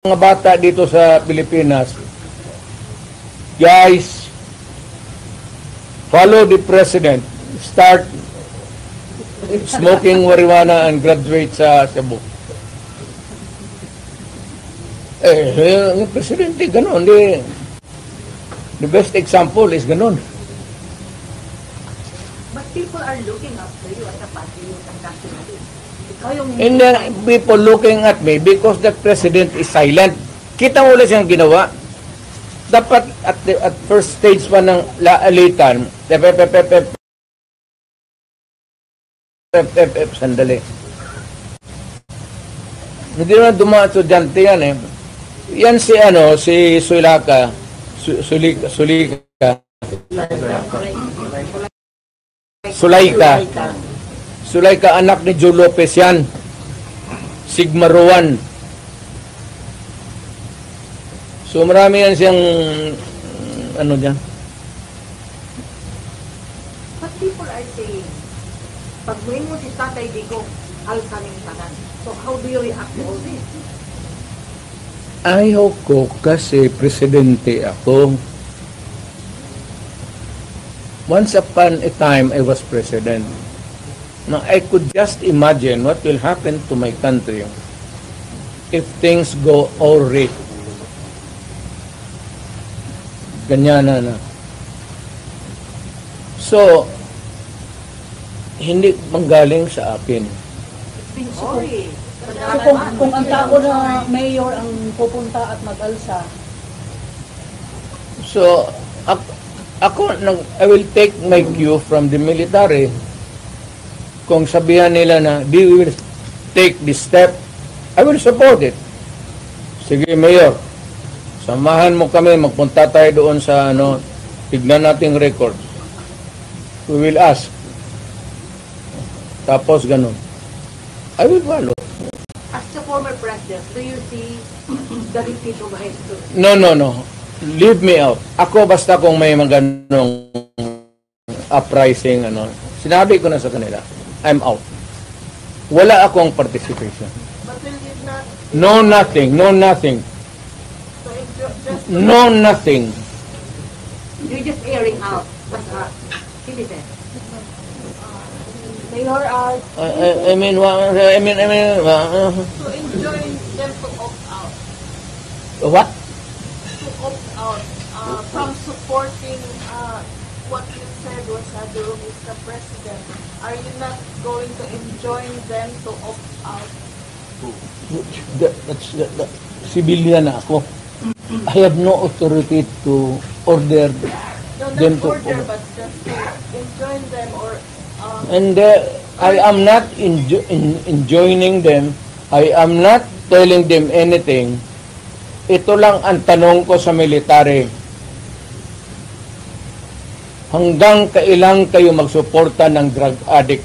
Mga bata dito sa Pilipinas, guys, follow the president, start smoking marijuana and graduate sa Cebu. Yung presidente, ganun. The best example is ganun. But people are looking up to you as a party you conduct this. And then people looking at me because the president is silent. Kita mo ulit siyang ginawa. Dapat at first stage pa ng laalitan, sandali. Hindi naman dumaan estudyante yan eh. Yan si Sulaika, anak ni Joe Lopez yan. Sigma Rowan. So marami yan siyang dyan. But people are saying, pag mo si Tatay Digong, alkaning tanan. So how do you react to all this? Ayaw ko kasi presidente ako. Once upon a time, I was president. Now, I could just imagine what will happen to my country if things go awry. Ganyan na. So, hindi manggaling sa akin. Sorry. So kung ang tao na mayor ang pupunta at mag-alsa. So, I will take my cue from the military. Kung sabihan nila na they will take this step, I will support it. Sige, Mayor, samahan mo kami, magpunta tayo doon sa tignan nating records. We will ask. Tapos ganun. I will follow. As the former president, do you see the repeat of history? No. Leave me out. Ako basta kung may maganong uprising, sinabi ko na sa kanila, I'm out. Wala akong participation. But will you not? No, nothing. So it's just No, nothing. you're just airing out as a citizen. Mayor, I mean, To enjoin them to opt out. what? To opt out from supporting what you said was Durong is the president. Are you not going to enjoin them to opt out? That's civilian na ako. I have no authority to order No, them not to order, but just to enjoin them or and I am not enjoining them. I am not telling them anything. Ito lang ang tanong ko sa military. Hanggang kailan kayo magsuporta ng drug addict?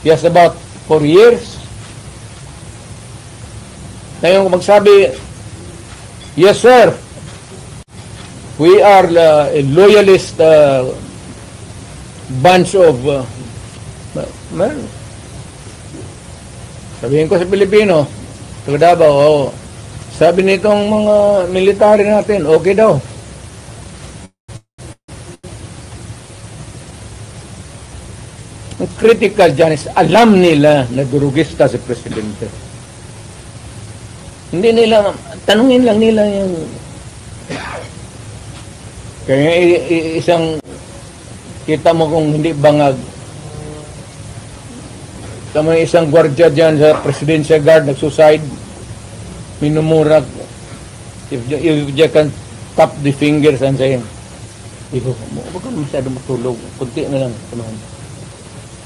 Yes, about 4 years. Ngayon magsabi, yes sir, we are a loyalist bunch of sabihin ko sa Pilipino, taga Davao, sabi nitong mga military natin, okay daw. Ang critical dyan is alam nila na durugista si Presidente. Hindi nila, tanungin lang nila yung kaya isang kita mo kung hindi bangag. Tama isang gwardiya dyan sa Presidential Guard nagsuicide, minumurag. If you can tap the fingers and say, huwag ka masyado matulog. Kunti na lang.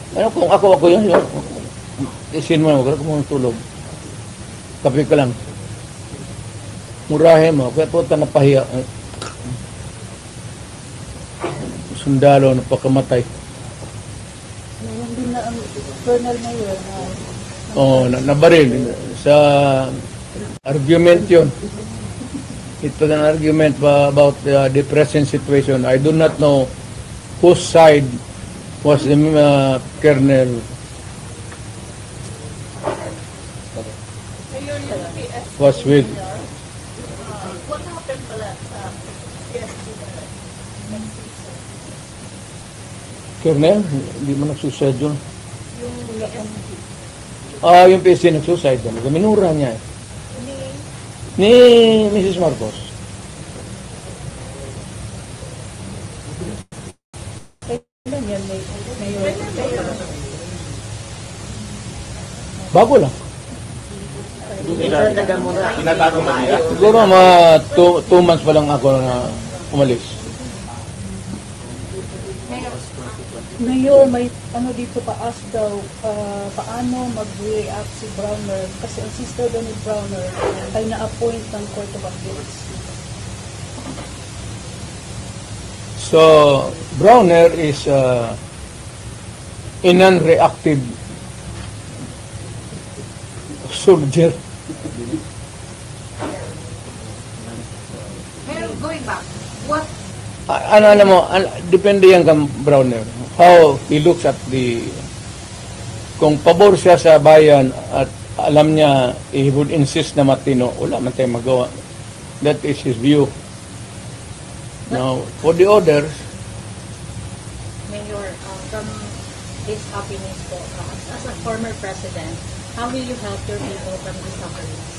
Kung ako yun, isin mo, huwag ka matulog. Kape ka lang. Murahin mo, kaya po ito napahiya. Sundalo na pagkamatay. Ngayon din na ang Colonel Mayor na nabaril sa argument yun. It was an argument about the present situation. I do not know whose side was the Colonel. Ayun, PSP Was with what happened pala sa PSP next season? Kernel, hindi mo nagsuicide yun. Yung PSP Yung PC nagsuicide yun. Minura niya eh. ni Ni Mrs. Marcos. Kailan yan, Mayor? Bago lang. Tinatago ba nila? Siguro mga 2 months pa lang ako na umalis. Mayor, may ano dito paas daw, paano mag-react si Browner? Kasi ang sister daw ni Browner ay na-appoint ng Court of Appeals. So, Browner is a non-reactive soldier. Pero going back, what Ano mo, depende yan kang Browner. How he looks at kung pabor siya sa bayan at alam niya he would insist na matino, wala man tayong magawa. That is his view. Now, for the others, Mayor, from his happiness po, as a former president, how will you help your people from the sufferings?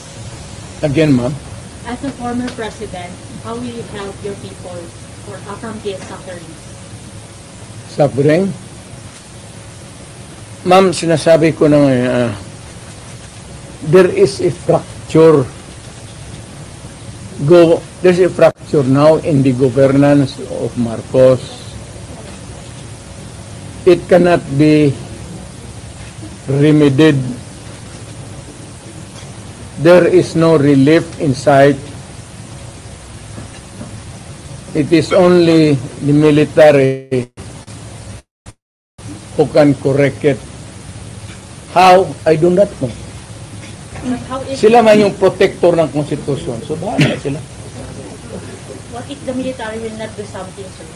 again ma'am, As a former president, how will you help your people from these sufferings? suffering. Ma'am, sinasabi ko na ngayon, there is a fracture. There's a fracture now in the governance of Marcos. It cannot be remedied. There is no relief in sight. It is only the military who can correct it. How? I do not know. But how if, Sila man yung protector ng konstitusyon. So, bahala sila. what if the military will not do something, sir?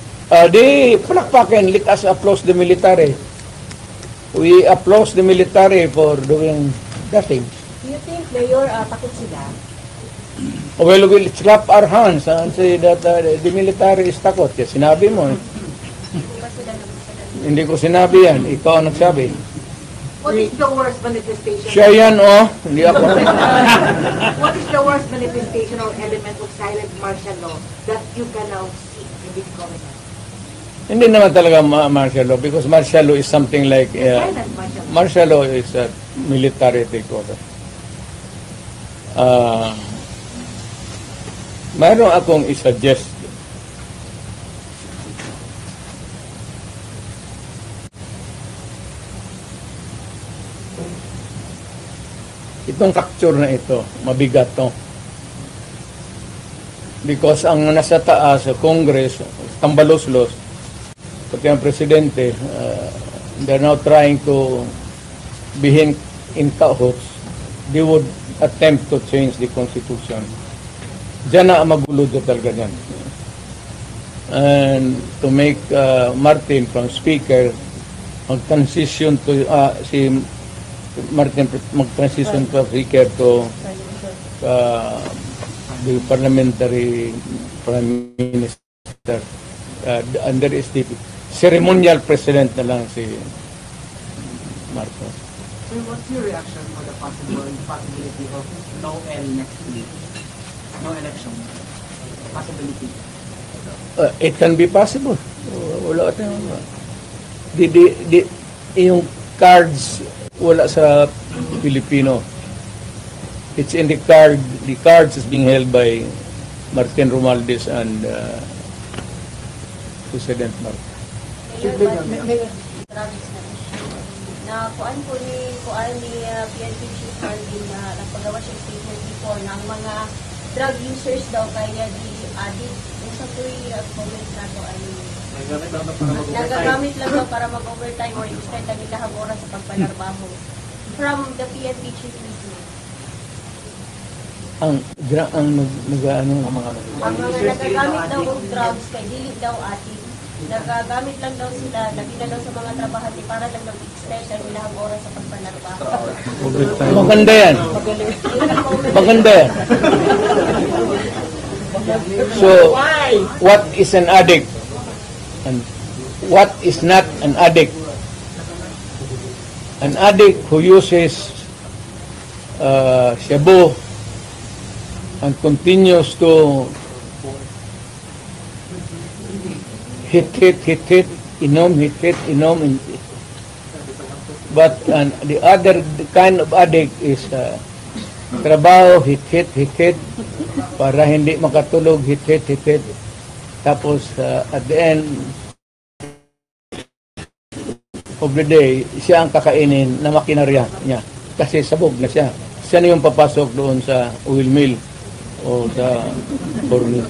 Di palakpakin, let us applaud the military. We applaud the military for doing nothing. do you think, Mayor, takot sila? Well, we'll clap our hands and say that the military is takot. Yes, sinabi mo eh. Hindi ko sinabi yan. Ikaw ang nagsabi. What is the worst manifestation? Siya yan, oh. Hindi ako. What is the worst manifestation or element of silent martial law that you can now see in this government? Hindi naman talaga martial law because martial law is something like Silent martial law. martial law is a military takeover. Mayroon akong i-suggest. Itong fracture na ito, mabigat to. Because ang nasa taas, sa Congress, tambalos-los, pati ang presidente, they're now trying to be in cahoots. They would attempt to change the constitution. Diyan na ang magulo talaga dyan. And to make Martin from speaker, mag-transition to, si Martin mag-transition to speaker to the parliamentary prime minister. And there is the ceremonial president na lang si Marcos. So what's your reaction for the possibility of no L next week? No election. Possibility. It can be possible. Wala tayong yung cards wala sa Filipino. It's in the card. The cards is being held by Martin Romualdez and President Marcos. Travis na kuan po ni PNP Chief Marvin na nagpagawa siya statement before ng mga drug users daw kaya di addict. Yung sa tuwi comment na to ay nagagamit lang daw para mag-overtime or extend ang ilahang oras sa pagpanarbaho. From the PNP Chief mismo. Ang Ang mga nagagamit daw ng drugs kay dili daw atin. nagagamit lang daw sila, lagi na daw sa mga trabahante para lang mag-extend ang ilang oras sa pagpanarbaho. Maganda yan. Maganda yan. So, what is an addict? And what is not an addict? An addict who uses shabu and continues to hit, inom. But the other kind of addict is trabaho, hit, para hindi makatulog, hit. Tapos at the end of the day, siya ang kakainin na makinarya niya. Kasi sabog na siya. Siya na yung papasok doon sa oil mill o sa corn.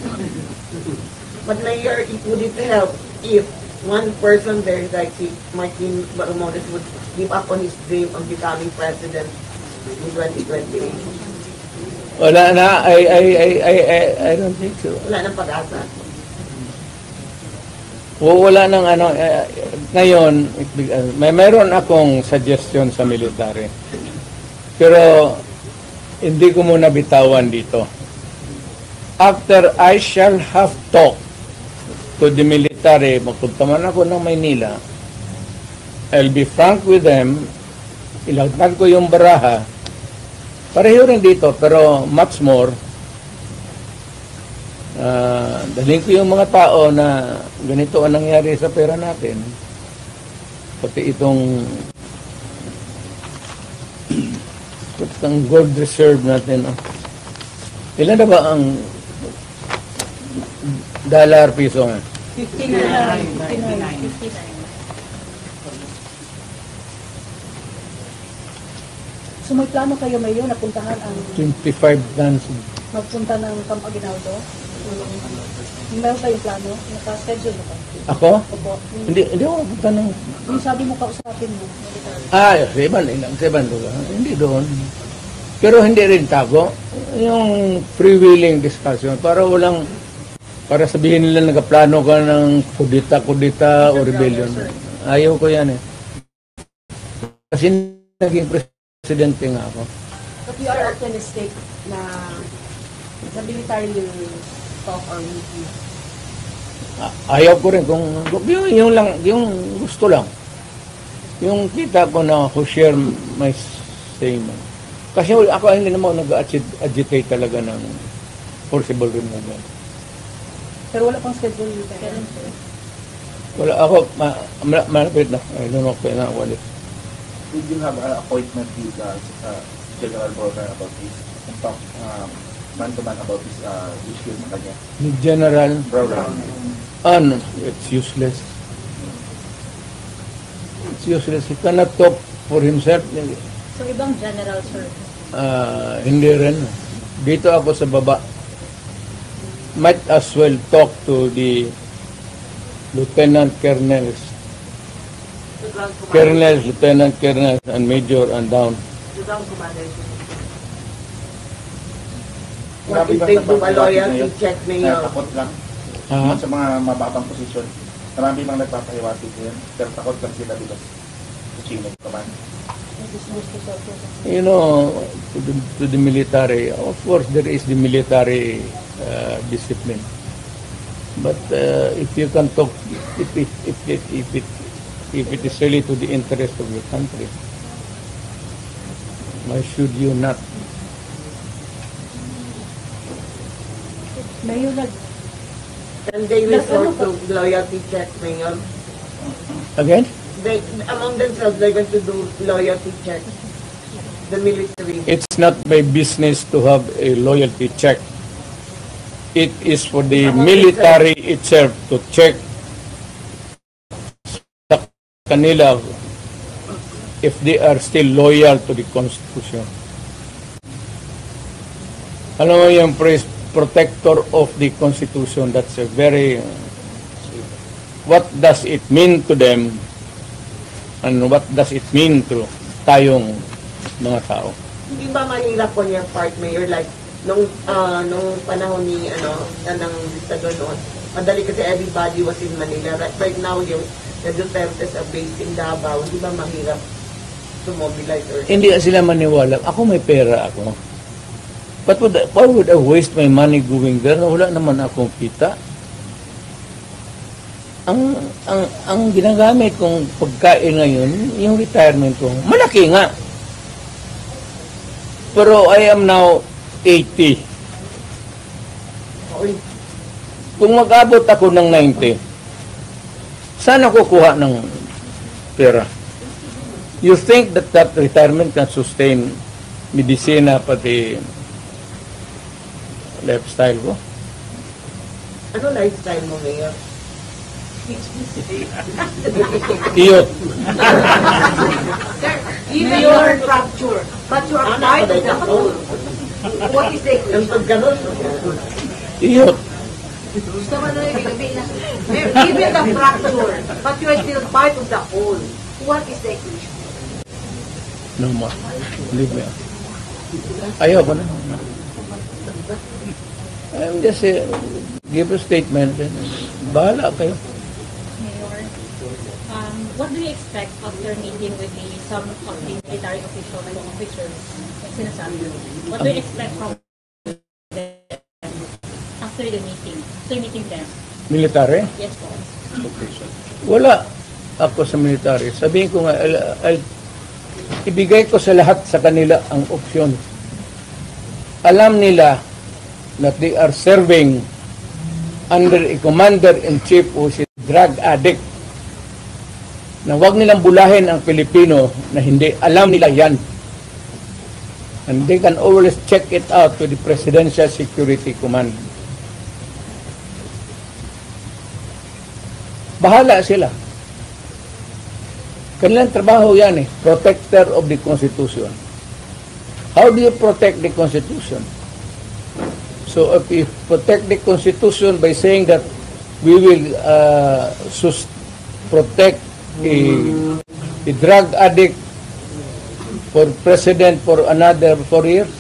But Mayor, would it help if one person there, like si Martin Romualdez, would give up on his dream of becoming president in 2028? Wala na, I don't think so. Wala nang pag-asa. Wala nang ano, ngayon, mayroon akong suggestion sa military. Pero, hindi ko muna bitawan dito. After I shall have talked to the military, magpunta man ako ng Maynila, I'll be frank with them, ilagdag ko yung baraha, pareho rin dito, pero much more, dalhin ko yung mga tao na ganito ang nangyari sa pera natin. Pati itong gold reserve natin. Ilan na ba ang dollar piso nga? 59. So may plano kayo ngayon na puntahan ang 25 tons. magpunta ng Camp Aguinaldo? Meron kayong plano? Naka-schedule na ba? Ako? Opo. Hindi ako punta ng... Yung sabi mo kausapin mo. Seban ko. Hindi doon. Pero hindi rin tago. Yung freewheeling discussion, para sabihin nila nagaplano ka ng kudita o rebellion. Ayaw ko yan eh. Kasi naging presidente nga ako. But you are optimistic na the military will talk or meet. Ayaw ko rin kung yung gusto lang. Yung kita ko na who share my same. Kasi ako hindi naman nag-agitate talaga ng forcible removal. Pero wala pang schedule dito. Wala ako, malapit na. I don't know kaya na wala. Did you have an appointment with General Broner about this? And talk man-to-man about this issue sa kanya? Ni General Broner. No, it's useless. It's useless. He cannot talk for himself. So, ibang general, sir. Hindi rin. Dito ako sa baba. Might as well talk to the lieutenant colonels, lieutenant colonels, and major and down. The ground commander. Grabe What if bang they do a nagpapahiwatig loyalty ngayon? check, Mayor? Takot lang. Ha? Sa mga mababang posisyon. Marami bang nagpapahiwatig ngayon? Pero takot lang sila dito sa Chino Command. You know, to the military, of course there is the military discipline. But if you can talk, if it is really to the interest of your country, why should you not? Mayor, And they resort to loyalty check, Mayor. Again? They, among themselves, they're going to do loyalty check. The military. It's not my business to have a loyalty check. It is for the military itself to check sa kanila if they are still loyal to the Constitution. Alam mo yung protector of the Constitution, that's a very... What does it mean to them and what does it mean to tayong mga tao? Hindi ba mahirap on your part, Mayor? Like, nung panahon ni, ng dictador noon, madali kasi everybody was in Manila. Right now, the Dutertes are based in Davao. Di ba mahirap to mobilize or Hindi sila maniwala. Ako may pera ako. But why would I waste my money going there? Wala naman akong kita. Ang ginagamit kong pagkain ngayon, yung retirement ko, malaki nga. Pero I am now 80. Uy, Kung mag-abot ako ng 90, saan ako kuha ng pera? You think that retirement can sustain medisina pati lifestyle ko? ano lifestyle mo ngayon? Iyot. Even your fracture, but you are part of the whole. What is the Ang equation? pag ganun, Iyot. Gusto mo na yung ginabi na, even the fracture, but you are still part of the whole. What is the equation? No more. Leave me. Ayaw ko na. I'm just give a statement. Bahala kayo. Mayor, what do you expect after meeting with some of the military officials and officers? Sinasabi, what do you expect from them after the meeting? After meeting them? Military? Yes po. Wala ako sa military. Sabihin ko nga, ibigay ko sa lahat sa kanila ang opsyon. Alam nila that they are serving under a commander-in-chief who is a drug addict. Na huwag nilang bulahin ang Pilipino na hindi. Alam nila yan. And they can always check it out to the Presidential Security Command. Bahala sila. Kanilang trabaho yan protector of the Constitution. How do you protect the Constitution? So if you protect the Constitution by saying that we will protect the drug addict for president for another 4 years,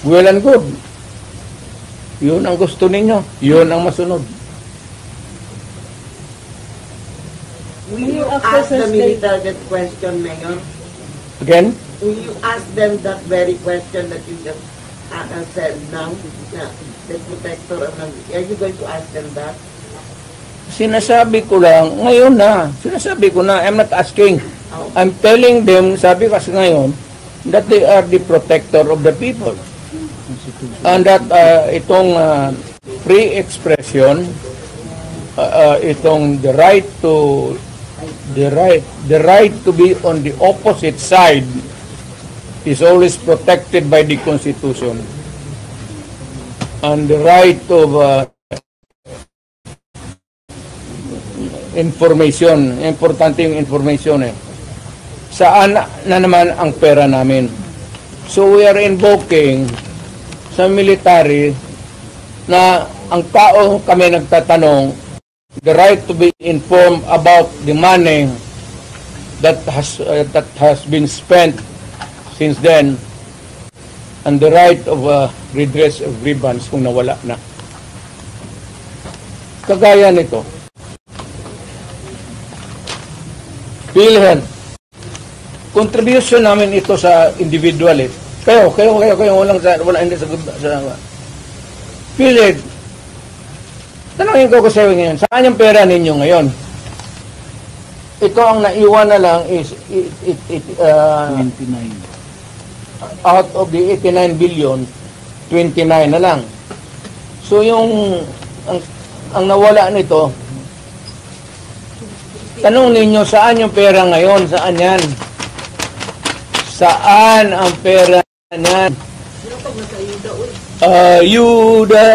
well and good. Yun ang gusto ninyo. Yun ang masunod. will you ask the military that question, Mayor? Again, Will you ask them that very question that you just said now? Na, the protector of are you going to ask them that? sinasabi ko lang, ngayon na, sinasabi ko na, I'm not asking. I'm telling them, sabi kasi ngayon, that they are the protector of the people. And that itong free expression, itong the right to be on the opposite side is always protected by the Constitution. And the right of information, importante yung information Saan na naman ang pera namin? So we are invoking sa military na ang tao kami nagtatanong the right to be informed about the money that has been spent since then and the right of redress of grievance kung nawala na. Kagaya nito. PhilHealth. Contribution namin ito sa individual Kayo hindi sa PhilHealth. Tanongin ko sa iyo ngayon, saan yung pera ninyo ngayon? Ito ang naiwan na lang is 29. Out of the 89 billion, 29 na lang. So yung ang nawala nito, tanong ninyo saan yung pera ngayon? Saan yan? Saan ang pera niyan? Ayuda.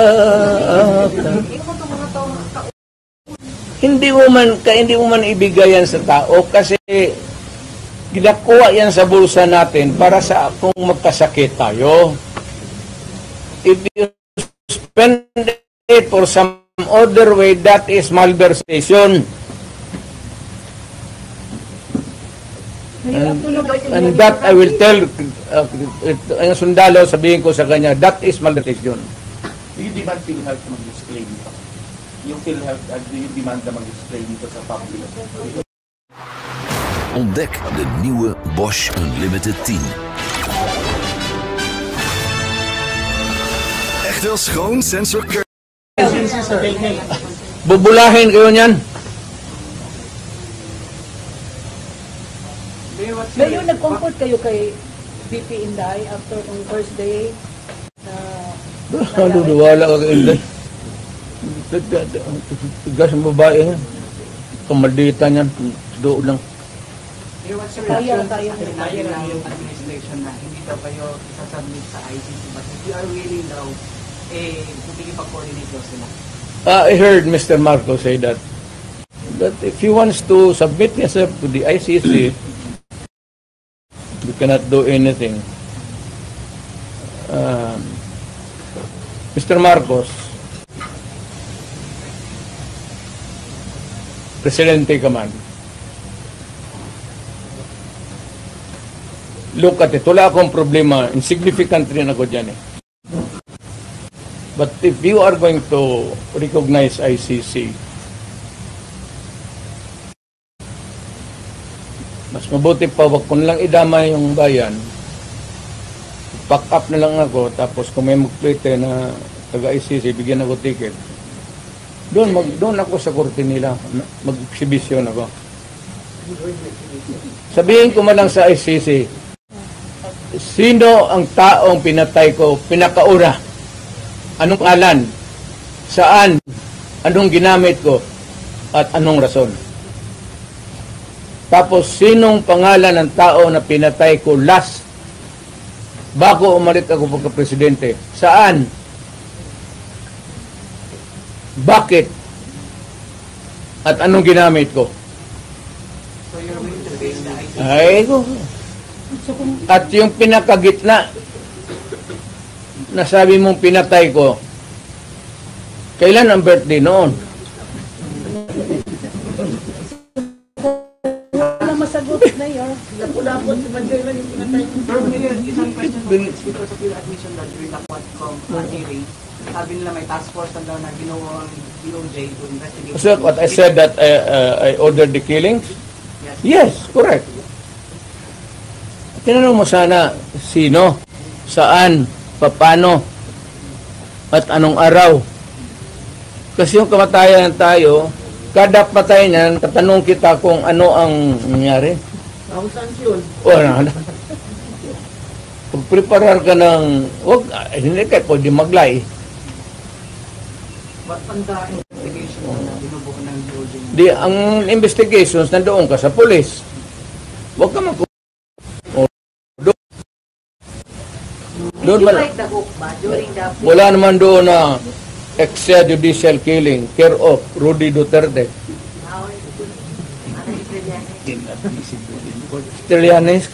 Hindi mo man ibigay yan sa tao kasi ginakuha yan sa bulsa natin para sa kung magkasakit tayo. If you spend it for some other way, that is malversation. And that I will tell ang sundalo, sabihin ko sa kanya, that is malversation. Do you demand PhilHealth mag-disclaim ito? yung PhilHealth, yung demand na mag-explain dito sa public. Ontdek de nieuwe Bosch Unlimited 10. Echt wel schoon sensor curve. Bubulahin kayo niyan. Ngayon, nag-comfort kayo kay VP Inday after yung first day na Wala ka kay Inday. Tigas ang babae. Kamaldita niyan. Doon lang. What's your Kaya, reaction kaya. sa sinabi ng yung administration na hindi daw kayo isasubmit sa ICC but if you are willing daw, pag-coordinate daw sila? I heard Mr. Marco say that if he wants to submit himself to the ICC, we cannot do anything. Mr. Marcos, Presidente ka man, look at it. Wala akong problema. Insignificant rin ako dyan eh. But if you are going to recognize ICC, mas mabuti pa, wag ko lang idama yung bayan. Pack up na lang ako, tapos kung may magplete na taga-ICC, bigyan ako ticket. Doon ako sa korte nila, mag-exhibition ako. Sabihin ko man lang sa ICC, sino ang taong pinatay ko, pinakaura? Anong kalan? Saan? Anong ginamit ko? At anong rason? Tapos, sinong pangalan ng tao na pinatay ko last bago umalit ako pagka-presidente? Saan? Bakit? At anong ginamit ko? So you're willing to face the ICC? Ay, ko. At yung pinakagitna na sabi mong pinatay ko, kailan ang birthday noon? wala masagot na yun. Lapot-lapot si Mandela yung pinatay ko. Pero Mayor, isang question po is because of your admission that during the Quadcom hearing, sabi nila may task force na daw na ginawang DOJ to investigate. So what I said that I ordered the killings? Yes, correct. Tinanong mo sana sino, saan, paano, at anong araw. Kasi yung kamatayan tayo, kada patay niyan, tatanong kita kung ano ang nangyari. Thousands yun. Wala na. Pag-preparar ka ng, hindi ka pwede maglay. But on the investigation na binubuo ng DOJ? Di, ang investigations, nandoon ka sa police. Huwag ka Did you write the book ba during the... wala naman doon na extrajudicial killing, care of Rudy Duterte. Trillanes,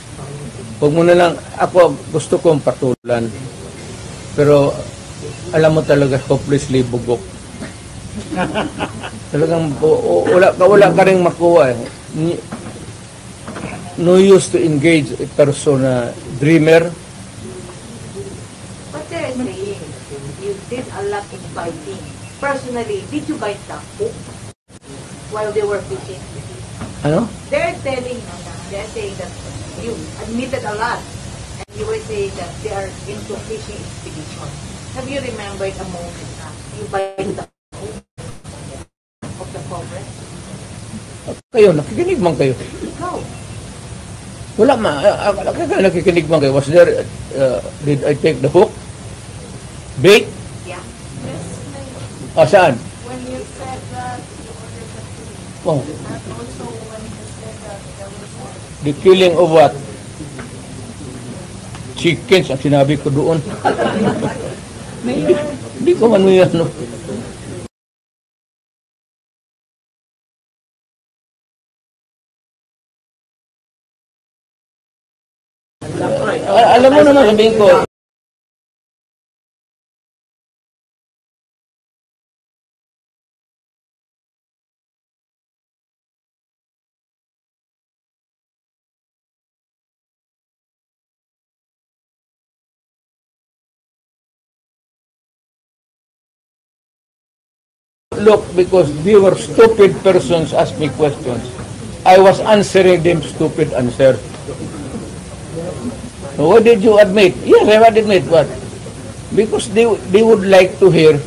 huwag mo na lang, ako gusto kong patulan. Pero, alam mo talaga, hopelessly bugok. Talagang, wala ka rin makuha. No use to engage a person na dreamer. But they're saying you did a lot in biting. Personally, did you bite the hook while they were fishing? Ano? They're saying that you admitted a lot, and you were saying that they are into fishing expedition. Have you remembered a moment na you bite the hook of the Congress? Kayo, nakikinig man kayo. Ikaw. Wala nakikinig man kayo. Was there, did I take the hook? Bait? Yeah. Saan? When you said that you ordered the killing, Oh, and also when you said that there was the killing of what? Chickens, ang sinabi ko doon. Hindi ko man may ano. Alam mo naman, sabihin ko, look, because they were stupid persons ask me questions. I was answering them stupid answer. What did you admit? Yes, I would admit what? Because they would like to hear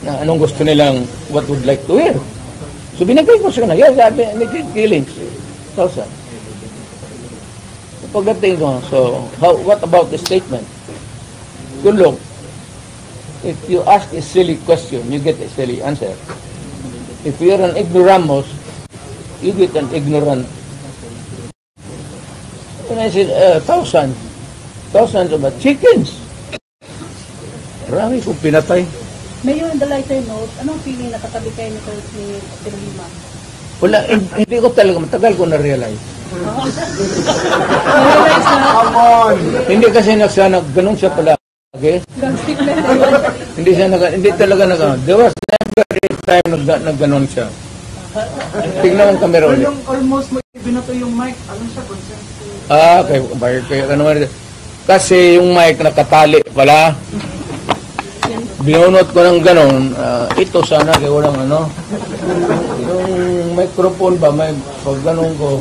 na anong gusto nilang, what would like to hear. So binigay ko sa kanila, yes, may killings. 1,000. Pagdating ko, so what about the statement? Good look, if you ask a silly question, you get a silly answer. If you're an ignoramus, you get an ignorant. And I said, thousands of chickens. Marami kong pinatay. Mayor, in the lighter note, anong feeling nakatabi kayo ni Lima? Wala, hindi ko talaga, matagal ko na-realize. Na-realize na? Come on! Hindi kasi ganun siya pala. Okay? Gangstick na. Hindi talaga there was never a time nagganon siya. Tingnan ang camera ulit. Yung almost mo binato yung mic, ano siya, consent? Kaya ano man. Kasi yung mic nakatali pala. Binunot ko ng ganon, ito sana kaya walang ano. Yung microphone ba, may pag ganon ko,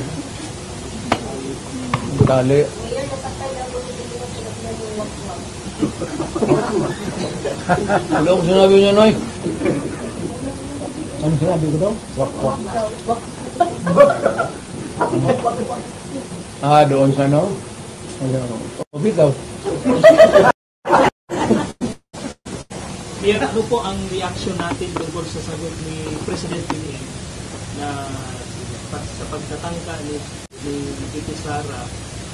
tali. Ano ko sinabi niya, Noy? Ano sinabi ko daw? Wak-wak. Doon sa ano? Bitaw. Yan, ano po ang reaction natin tungkol sa sagot ni President PBM na sa pagtatangka ni Titi Sara,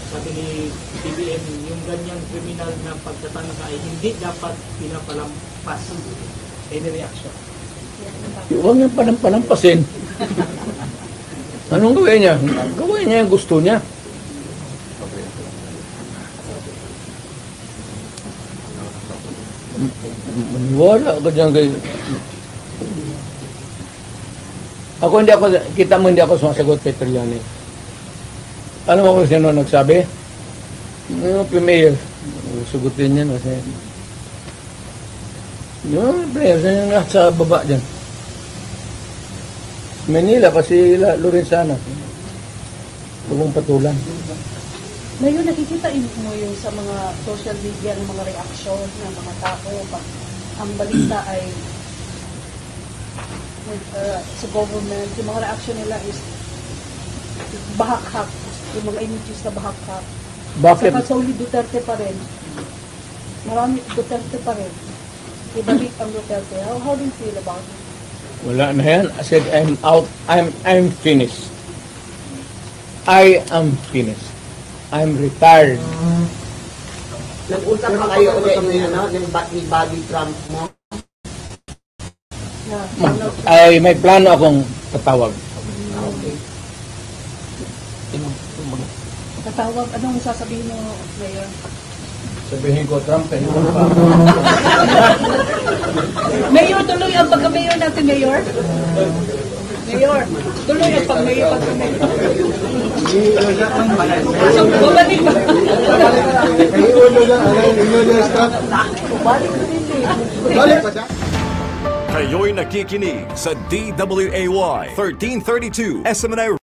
sabi ni PBM, yung ganyang kriminal na pagtatangka ay hindi dapat pinapalampas. Any reaction? Huwag niyang panampasin. Anong gawin niya? Gawin niya yung gusto niya. Wala ka dyan kayo. Hindi ako sumasagot kay Trillanes. Ano mo kung sino nagsabi? Yung premier. Sugutin niya kasi. Yung premier, sa baba dyan. Manila, kasi Lorenzana. Huwag patulan. Ngayon, nakikita mo yung sa mga social media ng mga reaksyon ng mga tao pag ang balita ay sa government, yung mga reaksyon nila is bahak-hak, yung mga images na bahak-hak. Bakit? Saka solely Duterte pa rin. Marami Duterte pa rin. Ibalik ang Duterte. How do you feel about it? Wala na yan. I said, I'm out. I'm finished. I am finished. I'm retired. Nag-usap pa kayo ulit yung body Trump mo? Ay, may plano akong tatawag. Okay. Tatawag, anong sasabihin mo, Mayor? Sabihin ko, Trump, kayo pa. Mayor, tuloy ang pagka-mayor natin, Mayor. Mayor, tuloy ang pag-mayor. Babalik ba? Kayo'y nakikinig sa DWAY 1332 SMNI